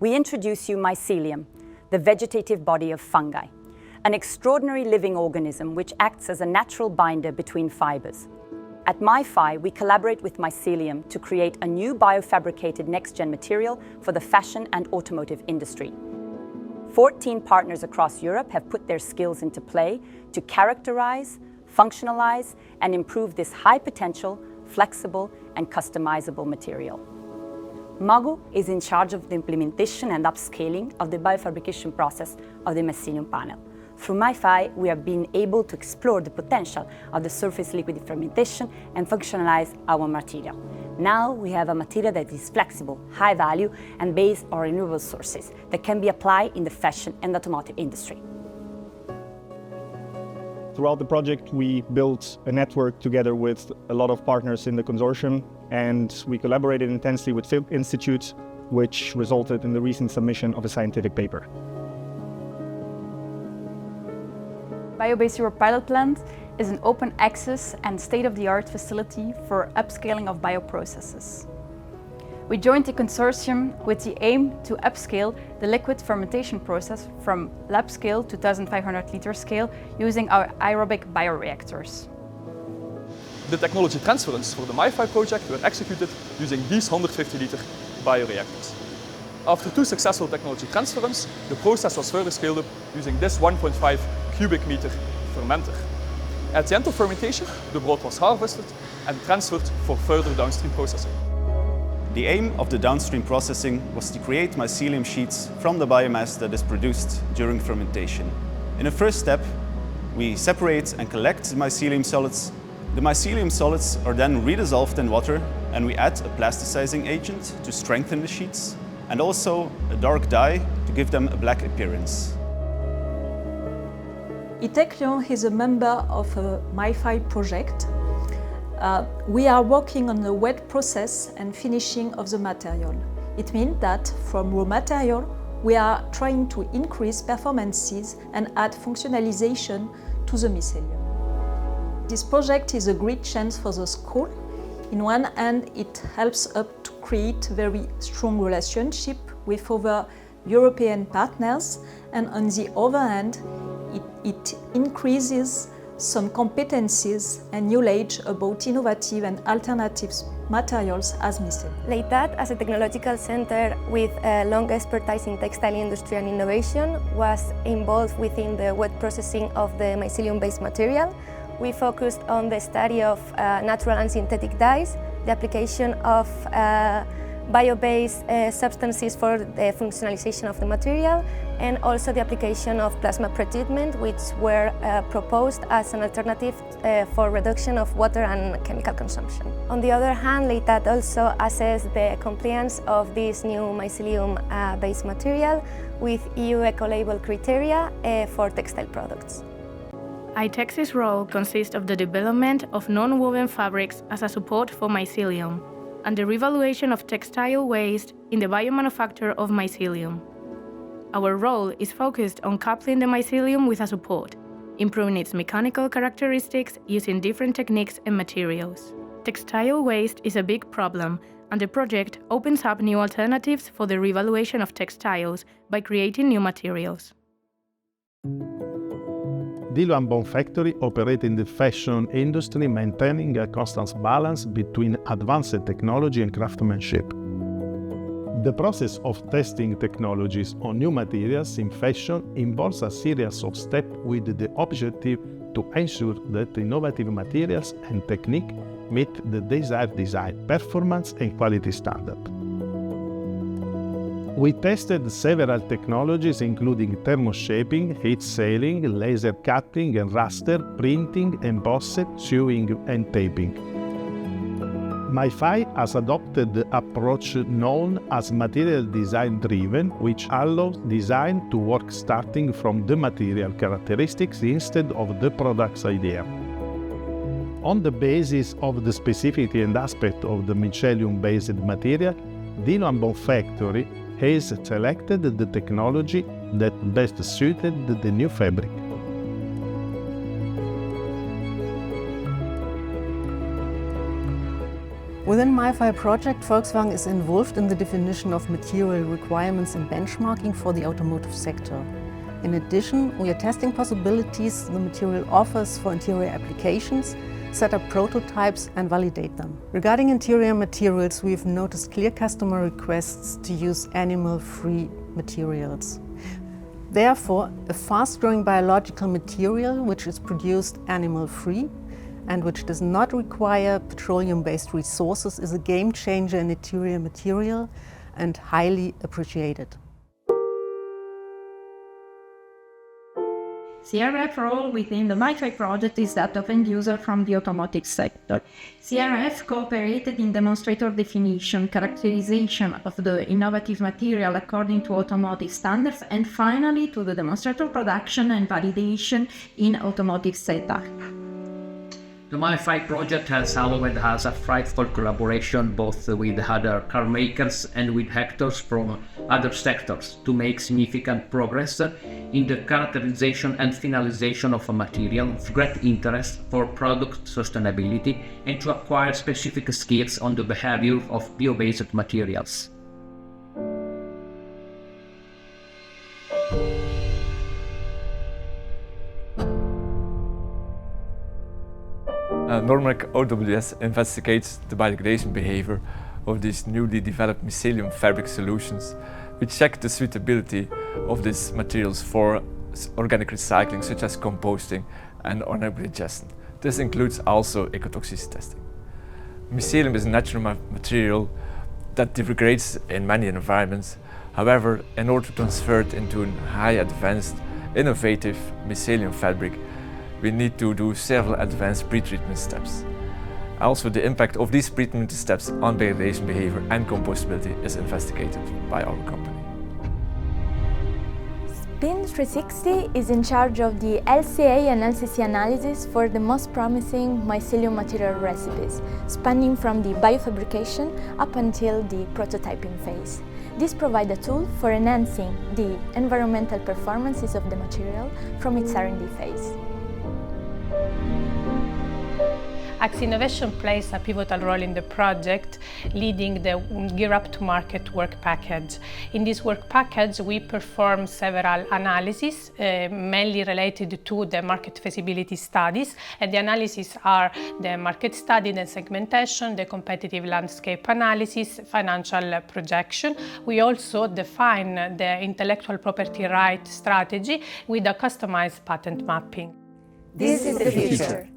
We introduce you mycelium, the vegetative body of fungi, an extraordinary living organism which acts as a natural binder between fibers. At MyFi, we collaborate with mycelium to create a new biofabricated next-gen material for the fashion and automotive industry. 14 partners across Europe have put their skills into play to characterize, functionalize, and improve this high-potential, flexible, and customizable material. Mago is in charge of the implementation and upscaling of the biofabrication process of the mycelium panel. Through MyFi, we have been able to explore the potential of the surface liquid fermentation and functionalize our material. Now we have a material that is flexible, high value, and based on renewable sources that can be applied in the fashion and automotive industry. Throughout the project, we built a network together with a lot of partners in the consortium, and we collaborated intensely with Philips Institute, which resulted in the recent submission of a scientific paper. Biobase Europe Pilot Plant is an open access and state-of-the-art facility for upscaling of bioprocesses. We joined the consortium with the aim to upscale the liquid fermentation process from lab scale to 1,500 liter scale using our aerobic bioreactors. The technology transference for the MyFi project were executed using these 150 liter bioreactors. After 2 successful technology transference, the process was further scaled up using this 1.5 cubic meter fermenter. At the end of fermentation, the broth was harvested and transferred for further downstream processing. The aim of the downstream processing was to create mycelium sheets from the biomass that is produced during fermentation. In a first step, we separate and collect the mycelium solids. The mycelium solids are then redissolved in water, and we add a plasticizing agent to strengthen the sheets, and also a dark dye to give them a black appearance. ITEC Lyon is a member of a MyFi project. We are working on the wet process and finishing of the material. It means that from raw material, we are trying to increase performances and add functionalization to the mycelium. This project is a great chance for the school. In one hand, it helps us to create very strong relationship with other European partners, and on the other hand, it increases some competencies and knowledge about innovative and alternative materials as mycelium. Leitat, as a technological center with a long expertise in textile industry and innovation, was involved within the wet processing of the mycelium-based material. We focused on the study of natural and synthetic dyes, the application of bio-based substances for the functionalization of the material, and also the application of plasma pretreatment, which were proposed as an alternative for reduction of water and chemical consumption. On the other hand, Leitat also assessed the compliance of this new mycelium-based material with EU Ecolabel criteria for textile products. ITEC's role consists of the development of non-woven fabrics as a support for mycelium, and the revaluation of textile waste in the biomanufacture of mycelium. Our role is focused on coupling the mycelium with a support, improving its mechanical characteristics using different techniques and materials. Textile waste is a big problem, and the project opens up new alternatives for the revaluation of textiles by creating new materials. Diluan Bond Factory operates in the fashion industry, maintaining a constant balance between advanced technology and craftsmanship. The process of testing technologies on new materials in fashion involves a series of steps with the objective to ensure that innovative materials and technique meet the desired design, performance and quality standard. We tested several technologies including thermoshaping, heat sealing, laser cutting and raster, printing, embossed, sewing and taping. MyFi has adopted the approach known as material design driven, which allows design to work starting from the material characteristics instead of the product's idea. On the basis of the specificity and aspect of the mycelium-based material, Diluan Bond Factory has selected the technology that best suited the new fabric. Within MyFi project, Volkswagen is involved in the definition of material requirements and benchmarking for the automotive sector. In addition, we are testing possibilities the material offers for interior applications, set up prototypes and validate them. Regarding interior materials, we've noticed clear customer requests to use animal-free materials. Therefore, a fast-growing biological material which is produced animal-free and which does not require petroleum-based resources is a game changer in interior material and highly appreciated. CRF role within the MyFi project is that of end user from the automotive sector. CRF cooperated in demonstrator definition, characterization of the innovative material according to automotive standards, and finally to the demonstrator production and validation in automotive setup. The MyFi project has allowed us a fruitful collaboration both with other car makers and with actors from other sectors to make significant progress in the characterization and finalization of a material of great interest for product sustainability and to acquire specific skills on the behavior of bio-based materials. Normec OWS investigates the biodegradation behavior of these newly developed mycelium fabric solutions, which check the suitability of these materials for organic recycling, such as composting and anaerobic digestion. This includes also ecotoxicity testing. Mycelium is a natural material that degrades in many environments. However, in order to transfer it into a high advanced, innovative mycelium fabric, we need to do several advanced pre-treatment steps. Also, the impact of these pre-treatment steps on biodegradation behavior and compostability is investigated by our company. SPIN 360 is in charge of the LCA and LCC analysis for the most promising mycelium material recipes, spanning from the biofabrication up until the prototyping phase. This provides a tool for enhancing the environmental performances of the material from its R&D phase. Axe Innovation plays a pivotal role in the project, leading the Gear Up to Market work package. In this work package, we perform several analyses, mainly related to the market feasibility studies, and the analyses are the market study, the segmentation, the competitive landscape analysis, financial projection. We also define the intellectual property right strategy with a customized patent mapping. This is the future.